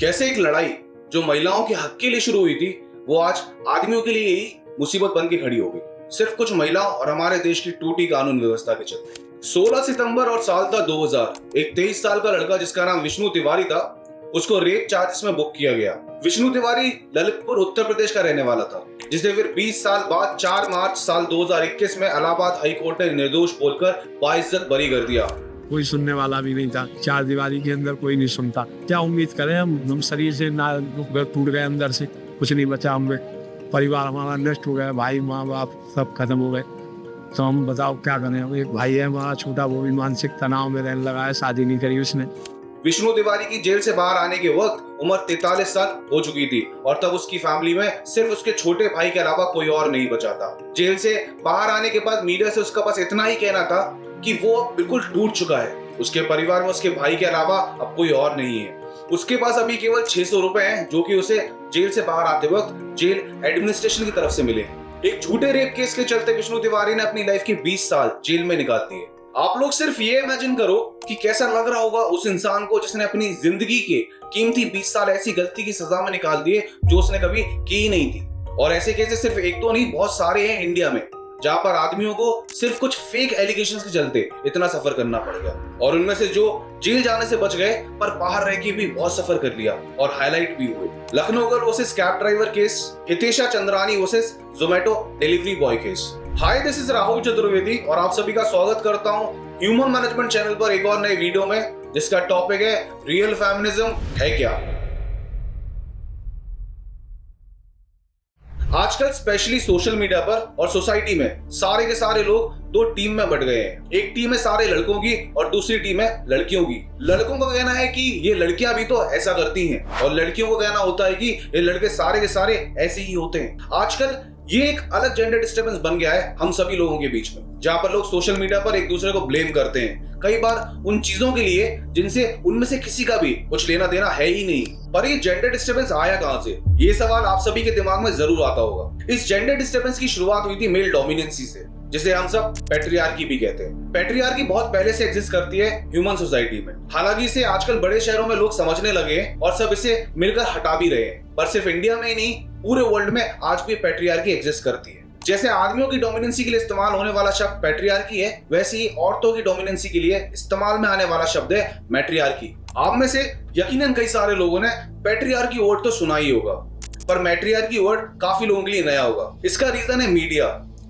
कैसे एक लड़ाई जो महिलाओं के हक के लिए शुरू हुई थी वो आज आदमियों के लिए ही मुसीबत बन के खड़ी हो गई, सिर्फ कुछ महिलाओं और हमारे देश की टूटी कानून व्यवस्था के चलते। 16 सितंबर और साल था 2000। एक 23 साल का लड़का जिसका नाम विष्णु तिवारी था, उसको रेप चार्जेस में बुक किया गया। विष्णु तिवारी ललितपुर उत्तर प्रदेश का रहने वाला था, जिसे फिर 20 साल बाद 4 मार्च साल 2021 में इलाहाबाद हाई कोर्ट ने निर्दोष बोलकर बाइज्जत बरी कर दिया। कोई सुनने वाला भी नहीं था, चार दीवारी के अंदर कोई नहीं सुनता। क्या उम्मीद करें हम शरीर से ना टूट गए, अंदर से कुछ नहीं बचा, हमें परिवार हमारा नष्ट हो गया, भाई माँ बाप सब खत्म हो गए। तो हम बताओ क्या करें। एक भाई है हमारा छोटा, वो भी मानसिक तनाव में रहने लगा है, शादी नहीं करी उसने। विष्णु तिवारी की जेल से बाहर आने के वक्त उम्र 43 साल हो चुकी थी और तब उसकी फैमिली में सिर्फ उसके छोटे भाई के अलावा कोई और नहीं बचा था। जेल से बाहर आने के बाद मीडिया से उसका बस इतना ही कहना था कि वो अब बिल्कुल टूट चुका है। उसके परिवार में उसके भाई के अलावा अब कोई और नहीं है। उसके पास अभी केवल 600 रुपए हैं, जो कि उसे जेल से बाहर आते वक्त जेल एडमिनिस्ट्रेशन की तरफ से मिले। एक झूठे रेप केस के चलते विष्णु तिवारी ने अपनी लाइफ के 20 साल जेल में निकाल दिए। आप लोग सिर्फ ये इमेजिन करो कि कैसा लग रहा होगा उस इंसान को जिसने अपनी जिंदगी के कीमती 20 साल ऐसी गलती की सजा में निकाल दिए जो उसने कभी की ही नहीं थी। और ऐसे केसेस सिर्फ एक दो नहीं, बहुत सारे हैं इंडिया में, जहां पर आदमियों को सिर्फ कुछ फेक एलिगेशंस के चलते इतना सफर करना पड़ गया। और उनमें से जो जेल जाने से बच गए पर बाहर रह के भी बहुत सफर कर लिया और हाईलाइट भी हुए। Lucknow girl versus cab driver case, Hitesha Chandrani versus Zomato delivery boy case. Hi, this is Rahul Chaturvedi और आप सभी का स्वागत करता हूं ह्यूमन मैनेजमेंट चैनल पर एक और नए वीडियो में, जिसका टॉपिक है रियल फेमिनिज्म है क्या। आजकल स्पेशली सोशल मीडिया पर और सोसाइटी में सारे के सारे लोग दो टीम में बट गए हैं। एक टीम है सारे लड़कों की और दूसरी टीम है लड़कियों की। लड़कों का कहना है कि ये लड़कियां भी तो ऐसा करती हैं और लड़कियों का कहना होता है कि ये लड़के सारे के सारे ऐसे ही होते हैं। आजकल ये एक अलग जेंडर डिस्टर्बेंस बन गया है हम सभी लोगों के बीच में, जहां पर लोग सोशल मीडिया पर एक दूसरे को ब्लेम करते हैं, कई बार उन चीजों के लिए जिनसे उनमें से किसी का भी कुछ लेना देना है ही नहीं। पर ये जेंडर डिस्टर्बेंस आया कहां से, ये सवाल आप सभी के दिमाग में जरूर आता होगा। इस जेंडर डिस्टर्बेंस की शुरुआत हुई थी मेल डोमिनेंसी से, जिसे हम सब पैट्रियार्की भी कहते हैं। पैट्रियार्की बहुत पहले से एग्जिस्ट करती है ह्यूमन सोसाइटी में। हालांकि इसे आजकल बड़े शहरों में लोग समझने लगे हैं और सब इसे मिलकर हटा भी रहे हैं। पर सिर्फ इंडिया में ही नहीं, पूरे वर्ल्ड में आज भी पैट्रियार्की एग्जिस्ट करती है। जैसे आदमियों की डोमिनेंसी के लिए इस्तेमाल होने वाला शब्द पैट्रियार्की है, वैसे ही औरतों की डोमिनेंसी के लिए इस्तेमाल में आने वाला शब्द है मैट्रियार्की। आप में से यकीनन कई सारे लोगों ने पैट्रियार्की वर्ड तो सुना ही होगा, पर मैट्रियार्की वर्ड काफी लोगों के लिए नया होगा। इसका रीजन है मीडिया,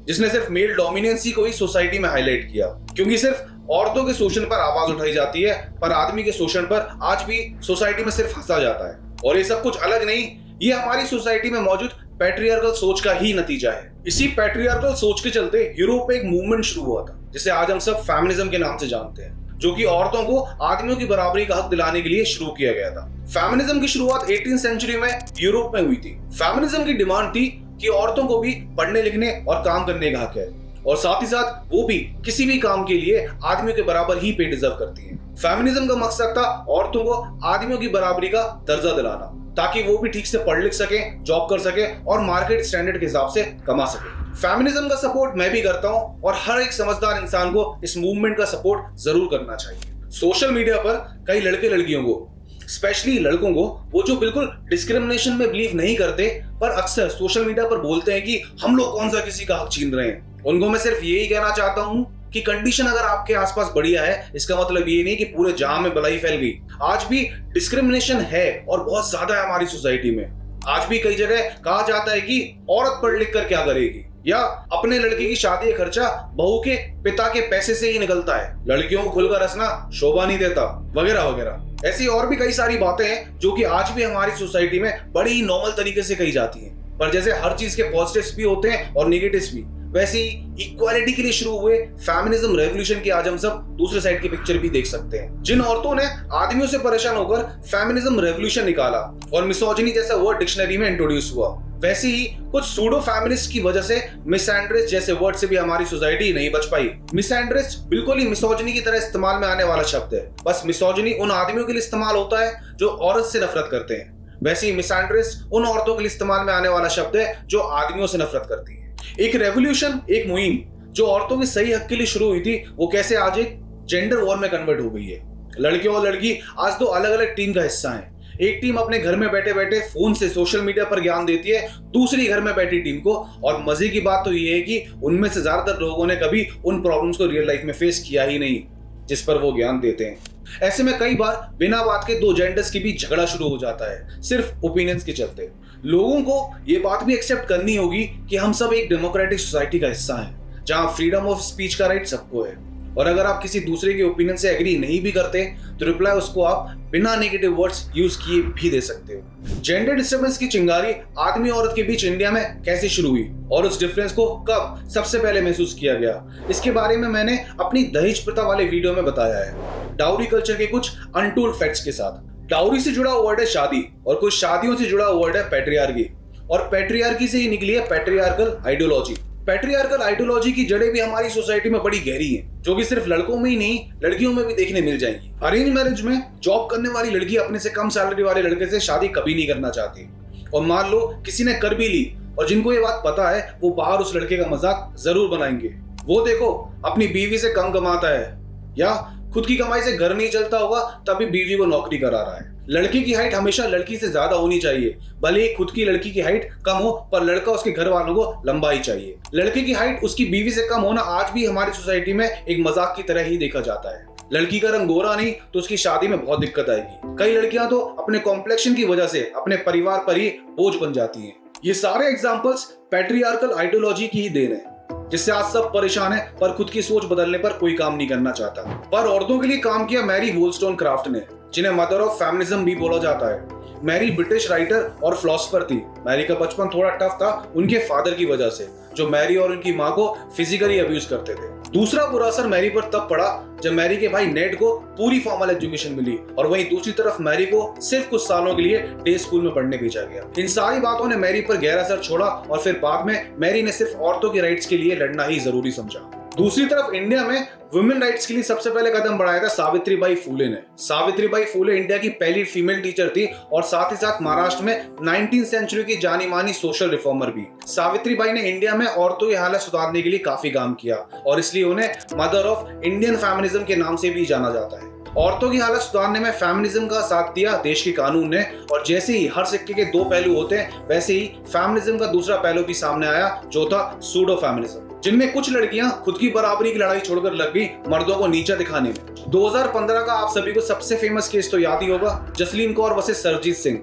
जिसने सिर्फ मेल डोमिनेंसी को ही सोसाइटी में हाईलाइट किया, क्योंकि सिर्फ औरतों के शोषण पर आवाज उठाई जाती है पर आदमी के शोषण पर आज भी सोसाइटी में सिर्फ हंसा जाता है। और ये सब कुछ अलग नहीं, ये हमारी सोसाइटी में मौजूद पैट्रियार्कल सोच का ही नतीजा है। इसी पैट्रियार्कल सोच के चलते यूरोप में एक मूवमेंट शुरू हुआ था, जिसे आज हम सब फेमिनिज्म के नाम से जानते हैं, जो कि औरतों को आदमियों की बराबरी का हक दिलाने के लिए शुरू किया गया था। फेमिनिज्म की शुरुआत 18वीं सेंचुरी में यूरोप में हुई थी। फेमिनिज्म की डिमांड थी कि औरतों को भी पढ़ने लिखने और काम करने का हक है, और साथ ही साथ वो भी किसी भी काम के लिए आदमियों के बराबर ही पे डिजर्व करती हैं। फेमिनिज्म का मकसद था औरतों को आदमियों की बराबरी का दर्जा दिलाना, ताकि वो भी ठीक से पढ़ लिख सके, जॉब कर सके और मार्केट स्टैंडर्ड के हिसाब से कमा सके। फेमिनिज्म का सपोर्ट मैं भी करता हूं और हर एक समझदार इंसान को इस मूवमेंट का सपोर्ट जरूर करना चाहिए। सोशल मीडिया पर कई लड़के लड़कियों को, स्पेशली लड़कों को, वो जो बिल्कुल डिस्क्रिमिनेशन में बिलीव नहीं करते पर अक्सर सोशल मीडिया पर बोलते हैं कि हम लोग कौन सा किसी का हक छीन रहे हैं, उनको मैं सिर्फ यही कहना चाहता हूं कि कंडीशन अगर आपके आसपास बढ़िया है, इसका मतलब ये नहीं कि पूरे जहां में भलाई फैल गई। आज भी डिस्क्रिमिनेशन है और बहुत ज्यादा है हमारी सोसाइटी में। आज भी कई जगह कहा जाता है कि औरत पढ़ लिख कर क्या करेगी, या अपने लड़के की शादी का खर्चा बहू के पिता के पैसे से ही निकलता है, लड़कियों को खुलकर हंसना शोभा नहीं देता, वगैरह वगैरह। ऐसी और भी कई सारी बातें हैं जो कि आज भी हमारी सोसाइटी में बड़ी ही नॉर्मल तरीके से कही जाती हैं। पर जैसे हर चीज के पॉजिटिव्स भी होते हैं और नेगेटिव्स भी, वैसे ही इक्वालिटी के लिए शुरू हुए फेमिनिज्म रेवोल्यूशन की आज हम सब दूसरे साइड की पिक्चर भी देख सकते हैं। जिन औरतों ने आदमियों से परेशान होकर फेमिनिज्म रेवोल्यूशन निकाला और मिसोजिनी जैसा वर्ड डिक्शनरी में इंट्रोड्यूस हुआ, वैसे ही कुछ सूडो फेमिनिस्ट की वजह से मिसएंड्रेस जैसे वर्ड से भी हमारी सोसाइटी नहीं बच पाई। मिसएंड्रेस बिल्कुल ही मिसोजिनी की तरह इस्तेमाल में आने वाला शब्द है, बस मिसोजिनी उन आदमियों के लिए इस्तेमाल होता है जो औरत से नफरत करते हैं, वैसे ही मिसएंड्रेस उन औरतों के लिए इस्तेमाल में आने वाला शब्द है जो आदमियों से नफरत करती है। एक रेवोल्यूशन, एक मुहिम जो औरतों के सही हक के लिए शुरू हुई थी, वो कैसे आज एक जेंडर वॉर में कन्वर्ट हो गई है। लड़के और लड़की आज दो अलग अलग टीम का हिस्सा हैं। एक टीम अपने घर में बैठे बैठे फोन से सोशल मीडिया पर ज्ञान देती है दूसरी घर में बैठी टीम को, और मजे की बात तो ये है कि उनमें से ज्यादातर लोगों ने कभी उन प्रॉब्लम्स को रियल लाइफ में फेस किया ही नहीं जिस पर वो ज्ञान देते हैं। ऐसे में कई बार बिना बात के दो जेंडर्स के बीच झगड़ा शुरू हो जाता है सिर्फ ओपिनियंस के चलते। लोगों को ये बात भी एक्सेप्ट करनी होगी कि हम सब एक डेमोक्रेटिक सोसाइटी का हिस्सा हैं जहां फ्रीडम ऑफ स्पीच का राइट सबको है, और अगर आप किसी दूसरे के ओपिनियन से एग्री नहीं भी करते तो रिप्लाई उसको आप बिना नेगेटिव वर्ड्स यूज किए भी दे सकते हो। जेंडर डिस्टर्बेंस की चिंगारी आदमी औरत के बीच इंडिया में कैसे शुरू हुई और उस डिफरेंस को कब सबसे पहले महसूस किया गया, इसके बारे में मैंने अपनी दहेज प्रथा वाले वीडियो में बताया है, डाउरी कल्चर के कुछ अनटोल्ड फैक्ट्स के साथ। डाउरी से जुड़ा वर्ड है शादी, और कुछ शादियों से जुड़ा वर्ड है पैट्रियार्की, और पैट्रियार्की से ही निकली है पैट्रियार्कल आइडियोलॉजी। पैट्रियार्कल आइडियोलॉजी की जड़ें भी हमारी सोसाइटी में बड़ी गहरी हैं, जो कि सिर्फ लड़कों में ही नहीं लड़कियों में भी देखने मिल जाएंगी। अरेंज मैरिज में जॉब करने वाली लड़की अपने से कम सैलरी वाले लड़के से शादी कभी नहीं करना चाहती, और मान लो किसी ने कर भी ली और जिनको ये बात पता है वो बाहर उस लड़के का मजाक जरूर बनाएंगे। वो देखो अपनी बीवी से कम कमाता है, या खुद की कमाई से घर नहीं चलता होगा तभी बीवी को नौकरी करा रहा है। लड़की की हाइट हमेशा लड़की से ज्यादा होनी चाहिए, भले ही खुद की लड़की की हाइट कम हो पर लड़का उसके घर वालों को लंबाई चाहिए। लड़के की हाइट उसकी बीवी से कम होना आज भी हमारी सोसाइटी में एक मजाक की तरह ही देखा जाता है। लड़की का रंग गोरा नहीं तो उसकी शादी में बहुत दिक्कत आएगी। कई लड़कियां तो अपने कॉम्प्लेक्शन की वजह से अपने परिवार पर ही बोझ बन जाती हैं। ये सारे एग्जाम्पल्स पैट्रियार्कल आइडियोलॉजी की ही देन है, जिससे आज सब परेशान है पर खुद की सोच बदलने पर कोई काम नहीं करना चाहता। पर औरतों के लिए काम किया मैरी वोलस्टोनक्राफ्ट ने, जिन्हें मदर ऑफ फेमिनिज्म भी बोला जाता है। मैरी ब्रिटिश राइटर और फिलोसोफर थी। मैरी का बचपन थोड़ा टफ था उनके फादर की वजह से, जो मैरी और उनकी माँ को फिजिकली अब्यूज करते थे। दूसरा बुरा असर मैरी पर तब पड़ा जब मैरी के भाई नेड को पूरी फॉर्मल एजुकेशन मिली, और वहीं दूसरी तरफ मैरी को सिर्फ कुछ सालों के लिए डे स्कूल में पढ़ने भेजा गया। इन सारी बातों ने मैरी पर गहरा असर छोड़ा, और फिर बाद में मैरी ने सिर्फ औरतों के राइट्स के लिए लड़ना ही जरूरी समझा। दूसरी तरफ इंडिया में वुमेन राइट्स के लिए सबसे पहले कदम बढ़ाया था सावित्रीबाई फुले ने। सावित्रीबाई फुले इंडिया की पहली फीमेल टीचर थी और साथ ही साथ महाराष्ट्र में 19वीं सेंचुरी की जानी मानी सोशल रिफॉर्मर भी। सावित्रीबाई ने इंडिया में औरतों की हालत सुधारने के लिए काफी काम किया, और इसलिए उन्हें मदर ऑफ इंडियन फेमिनिज्म के नाम से भी जाना जाता है। औरतों की हालत सुधारने में फेमिनिज्म का साथ दिया देश के कानून ने, और जैसे ही हर सिक्के के दो पहलू होते हैं वैसे ही फेमिनिज्म का दूसरा पहलू भी सामने आया, जो था सूडो फेमिनिज्म, जिनमें कुछ लड़कियां खुद की बराबरी की लड़ाई छोड़कर लग गई मर्दों को नीचा दिखाने में। 2015 का आप सभी को सबसे फेमस केस तो याद ही होगा, जसलीन कौर वर्सेस सरजीत सिंह।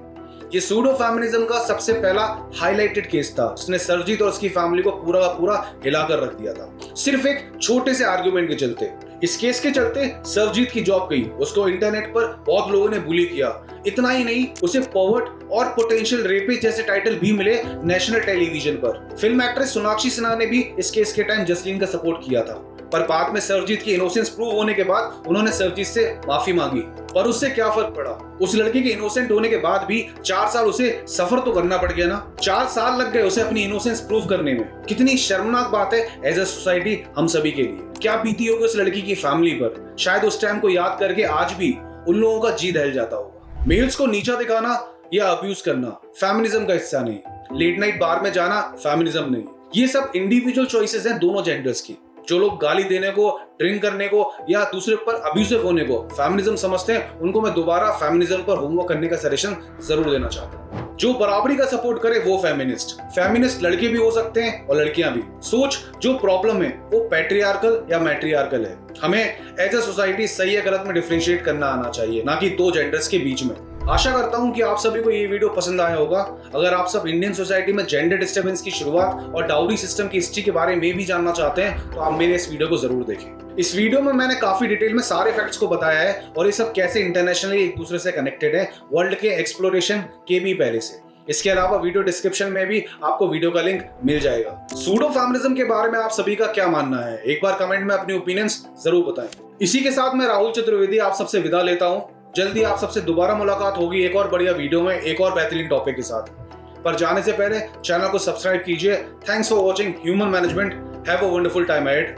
ये सूडो फेमिनिज्म का सबसे पहला हाईलाइटेड केस था, जिसने सरजीत और उसकी फैमिली को पूरा का पूरा हिलाकर रख दिया था, सिर्फ एक छोटे से आर्गुमेंट के चलते। इस केस के चलते सरजीत की जॉब गई, उसको इंटरनेट पर बहुत लोगों ने बुली किया। इतना ही नहीं, उसे पर्वर्ट और पोटेंशियल रेपिस्ट जैसे टाइटल भी मिले नेशनल टेलीविजन पर। फिल्म एक्ट्रेस सोनाक्षी सिन्हा ने भी इस केस के टाइम जसलीन का सपोर्ट किया था, पर बाद में सरजीत की इनोसेंस प्रूव होने के बाद उन्होंने सरजीत से माफी मांगी। पर उससे क्या फर्क पड़ा, उस लड़के के इनोसेंट होने के बाद भी 4 साल उसे सफर तो करना पड़ गया ना। 4 साल लग गए उसे अपनी इनोसेंस प्रूव करने में। कितनी शर्मनाक बात है एज ए सोसाइटी हम सभी के लिए। क्या बीती होगी उस लड़की की फैमिली पर, शायद उस टाइम को याद करके आज भी उन लोगों का जी दहल जाता होगा। मेल्स को नीचा दिखाना या अब्यूज करना फेमिनिज्म का हिस्सा नहीं। लेट नाइट बार में जाना फेमिनिज्म नहीं। ये सब इंडिविजुअल चॉइसेस हैं दोनों जेंडर्स की। जो लोग गाली देने को, ड्रिंक करने को या दूसरे पर अब्यूसिव होने को फेमिनिज्म समझते हैं, उनको मैं दोबारा फेमिनिज्म पर होमवर्क करने का सजेशन जरूर देना चाहता हूँ। जो बराबरी का सपोर्ट करे वो फेमिनिस्ट लड़के भी हो सकते हैं और लड़कियां भी। सोच जो प्रॉब्लम है वो पैट्रियार्कल या मैट्रियार्कल है। हमें एज ए सोसाइटी सही या गलत में डिफरेंशिएट करना आना चाहिए, ना कि दो जेंडर्स के बीच में। आशा करता हूं कि आप सभी को ये वीडियो पसंद आया होगा। अगर आप सब इंडियन सोसाइटी में जेंडर डिस्टर्बेंस की शुरुआत और डाउरी सिस्टम की हिस्ट्री के बारे में भी जानना चाहते हैं तो आप मेरे इस वीडियो को जरूर देखें। इस वीडियो में मैंने काफी डिटेल में सारे फैक्ट्स को बताया है और ये सब कैसे इंटरनेशनली एक दूसरे से कनेक्टेड है, वर्ल्ड के एक्सप्लोरेशन के भी पहले से। इसके अलावा वीडियो डिस्क्रिप्शन में भी आपको वीडियो का लिंक मिल जाएगा। सूडो फेमिनिज्म के बारे में आप सभी का क्या मानना है, एक बार कमेंट में अपनी ओपिनियंस जरूर बताएं। इसी के साथ मैं राहुल चतुर्वेदी आप सबसे विदा लेता हूं। जल्दी आप सबसे दोबारा मुलाकात होगी एक और बढ़िया वीडियो में एक और बेहतरीन टॉपिक के साथ। पर जाने से पहले चैनल को सब्सक्राइब कीजिए। Thanks for watching human management. Have a wonderful time ahead.